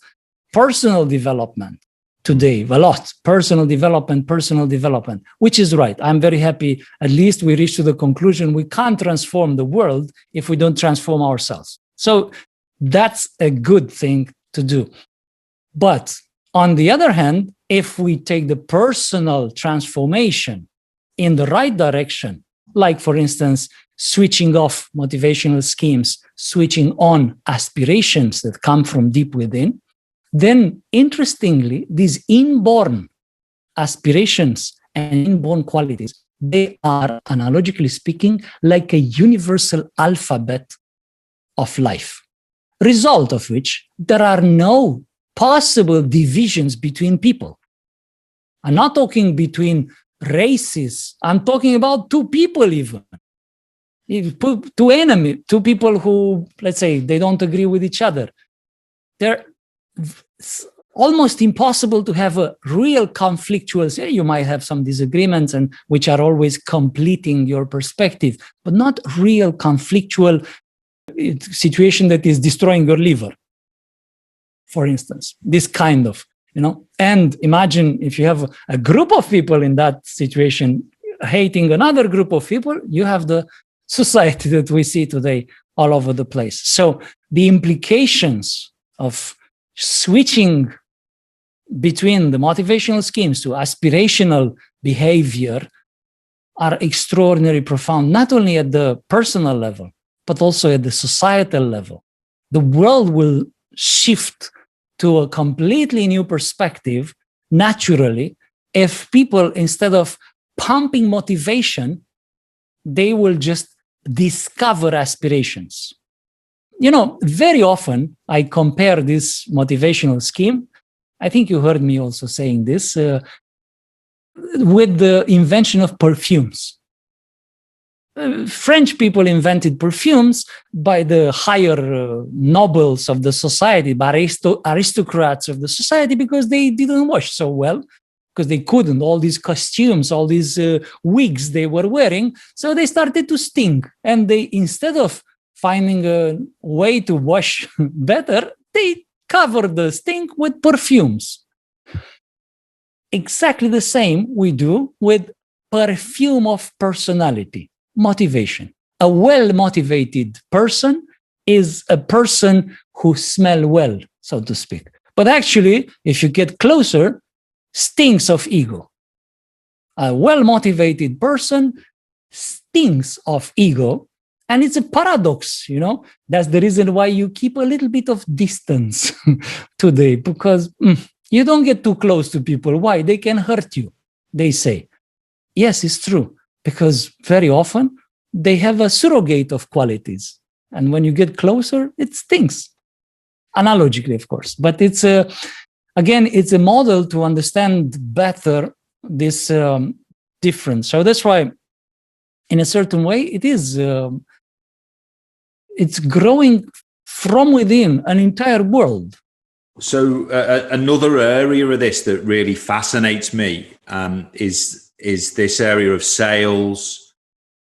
personal development today, a lot, personal development, which is right. I'm very happy. At least we reached to the conclusion we can't transform the world if we don't transform ourselves. So that's a good thing to do. But on the other hand, if we take the personal transformation in the right direction, like for instance, switching off motivational schemes, switching on aspirations that come from deep within, then interestingly, these inborn aspirations and inborn qualities, they are, analogically speaking, like a universal alphabet of life. Result of which, there are no possible divisions between people. I'm not talking between races. I'm talking about two people even. Two people who, let's say, they don't agree with each other. they're almost impossible to have a real conflictual. You might have some disagreements, and which are always completing your perspective, but not real conflictual situation that is destroying your liver, for instance. This kind of, and imagine if you have a group of people in that situation hating another group of people, you have the society that we see today all over the place. So the implications of switching between the motivational schemes to aspirational behavior are extraordinarily profound, not only at the personal level, but also at the societal level. The world will shift to a completely new perspective naturally if people, instead of pumping motivation, they will just discover aspirations. Very often I compare this motivational scheme, I think you heard me also saying this, with the invention of perfumes. French people invented perfumes by the higher nobles of the society, by aristocrats of the society, because they didn't wash so well, because they couldn't, all these costumes, all these wigs they were wearing. So they started to stink. And they, instead of finding a way to wash better, they covered the stink with perfumes. Exactly the same we do with perfume of personality, motivation. A well-motivated person is a person who smells well, so to speak. But actually, if you get closer, stinks of ego. A well-motivated person stinks of ego. And it's a paradox, That's the reason why you keep a little bit of distance today, because you don't get too close to people. Why? They can hurt you, they say. Yes, it's true, because very often they have a surrogate of qualities. And when you get closer, it stinks. Analogically, of course. But it's a model to understand better this difference. So that's why, in a certain way, it is... it's growing from within an entire world. So another area of this that really fascinates me is this area of sales,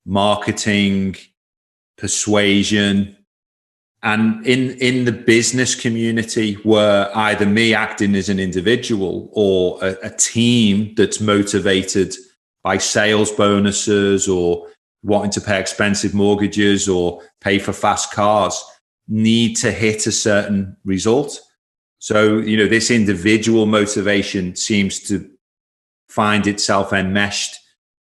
marketing, persuasion, and in the business community, where either me acting as an individual or a team that's motivated by sales bonuses or wanting to pay expensive mortgages or pay for fast cars, need to hit a certain result. So, this individual motivation seems to find itself enmeshed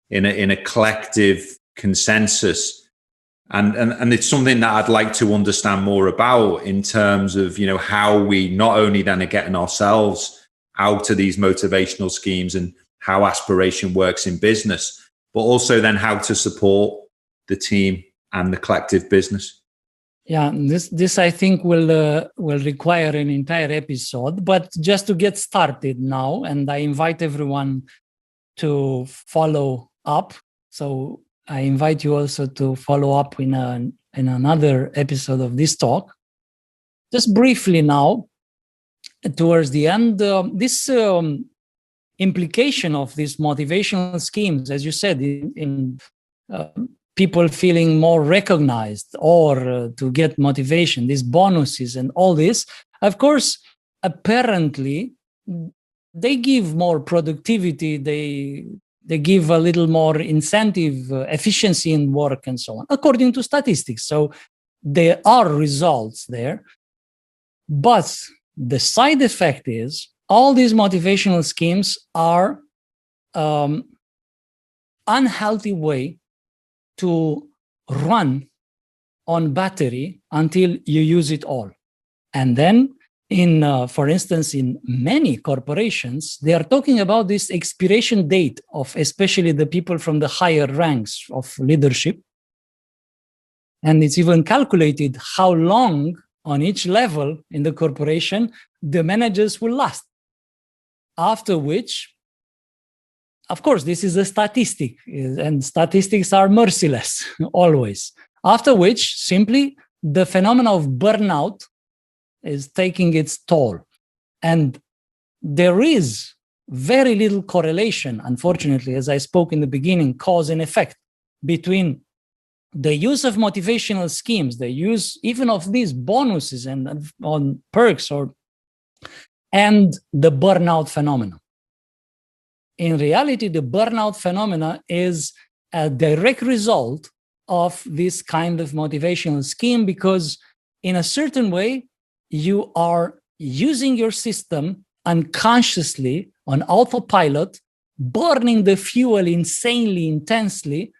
in a collective consensus. And it's something that I'd like to understand more about in terms of, how we not only then are getting ourselves out of these motivational schemes and how aspiration works in business, but also then how to support the team and the collective business. Yeah, this I think will require an entire episode. But just to get started now, and I invite everyone to follow up. So I invite you also to follow up in another episode of this talk. Just briefly now, towards the end, this implication of these motivational schemes, as you said, in people feeling more recognized or to get motivation, these bonuses and all this, of course, apparently, they give more productivity, they give a little more incentive, efficiency in work and so on, according to statistics. So there are results there. But the side effect is all these motivational schemes are unhealthy way to run on battery until you use it all. And then for instance, in many corporations, they are talking about this expiration date of especially the people from the higher ranks of leadership. And it's even calculated how long on each level in the corporation the managers will last. After which, of course, this is a statistic, and statistics are merciless always. After which, simply, the phenomenon of burnout is taking its toll. And there is very little correlation, unfortunately, as I spoke in the beginning, cause and effect between the use of motivational schemes, the use even of these bonuses and on perks and the burnout phenomena. In reality, the burnout phenomena is a direct result of this kind of motivational scheme, because in a certain way, you are using your system unconsciously on autopilot, burning the fuel insanely, intensely,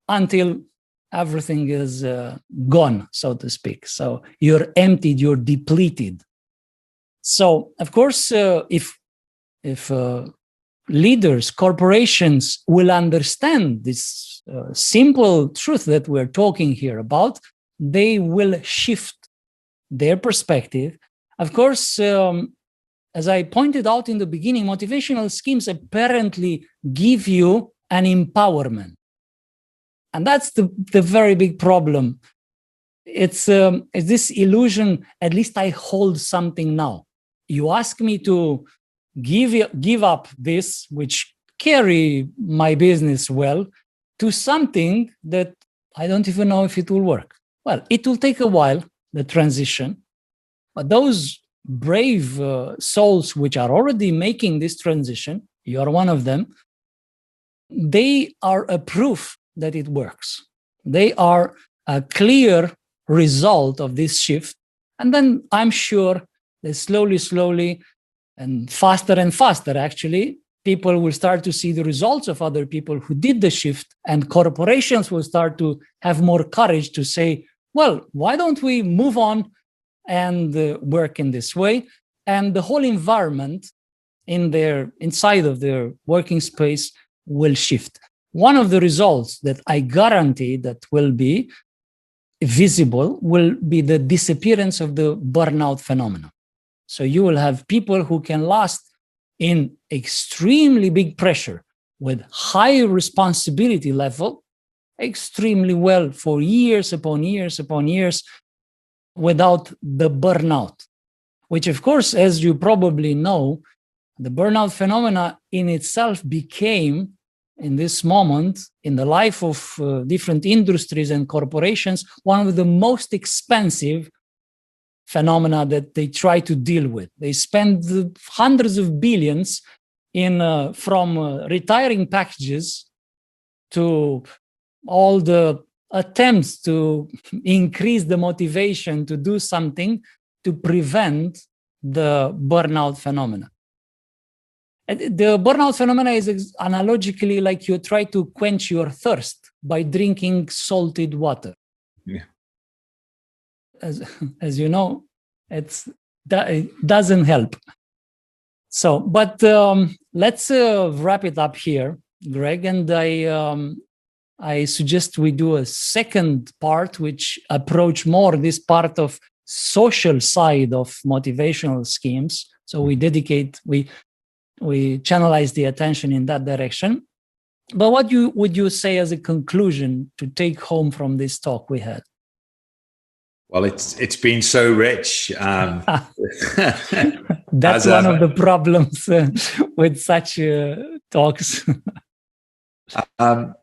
until everything is gone, so to speak. So you're emptied, you're depleted. So, of course, if leaders, corporations will understand this simple truth that we're talking here about, they will shift their perspective. Of course, as I pointed out in the beginning, motivational schemes apparently give you an empowerment. And that's the very big problem. It's this illusion, at least I hold something now. You ask me to give up this, which carry my business well, to something that I don't even know if it will work. Well, it will take a while, the transition, but those brave souls which are already making this transition, you are one of them, they are a proof that it works. They are a clear result of this shift. And then I'm sure that slowly, and faster, actually, people will start to see the results of other people who did the shift, and corporations will start to have more courage to say, well, why don't we move on and work in this way? And the whole environment inside of their working space will shift. One of the results that I guarantee that will be visible will be the disappearance of the burnout phenomenon. So you will have people who can last in extremely big pressure with high responsibility level extremely well for years upon years without the burnout, which, of course, as you probably know, the burnout phenomena in itself became, in this moment, in the life of different industries and corporations, one of the most expensive phenomena that they try to deal with. They spend hundreds of billions in from retiring packages to all the attempts to increase the motivation to do something to prevent the burnout phenomena. The burnout phenomena is analogically like you try to quench your thirst by drinking salted water. Yeah. As you know, it doesn't help. So, but let's wrap it up here, Greg. And I suggest we do a second part, which approach more this part of social side of motivational schemes. So we channelize the attention in that direction. But what would you say as a conclusion to take home from this talk we had? Well, it's been so rich. That's one of the problems with such talks.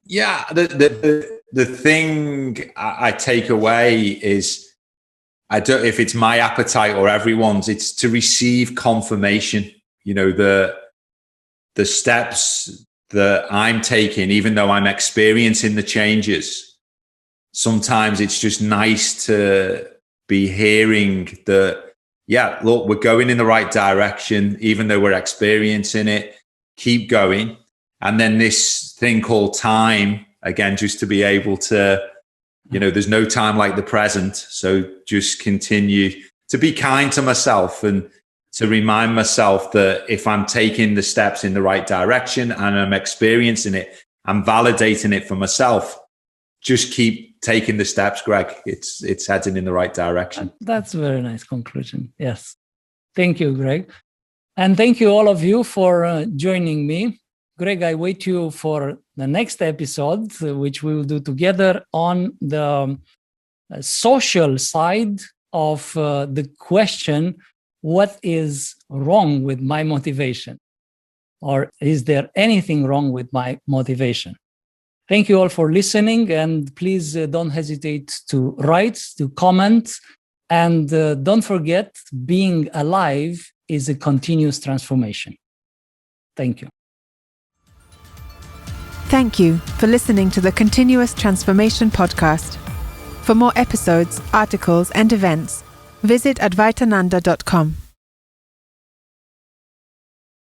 Yeah, the thing I take away is, I don't know if it's my appetite or everyone's, it's to receive confirmation. You know, the steps that I'm taking, even though I'm experiencing the changes, sometimes it's just nice to be hearing that, yeah, look, we're going in the right direction, even though we're experiencing it, keep going. And then this thing called time, again, just to be able to, you know, there's no time like the present. So just continue to be kind to myself and to remind myself that if I'm taking the steps in the right direction and I'm experiencing it, I'm validating it for myself. Just keep taking the steps, Greg. It's heading in the right direction. That's a very nice conclusion. Yes. Thank you, Greg. And thank you all of you for joining me. Greg, I wait you for the next episode, which we will do together on the social side of the question, what is wrong with my motivation? Or is there anything wrong with my motivation? Thank you all for listening, and please don't hesitate to write, to comment, and don't forget, being alive is a continuous transformation. Thank you. Thank you for listening to the Continuous Transformation Podcast. For more episodes, articles, and events, visit advaitananda.com.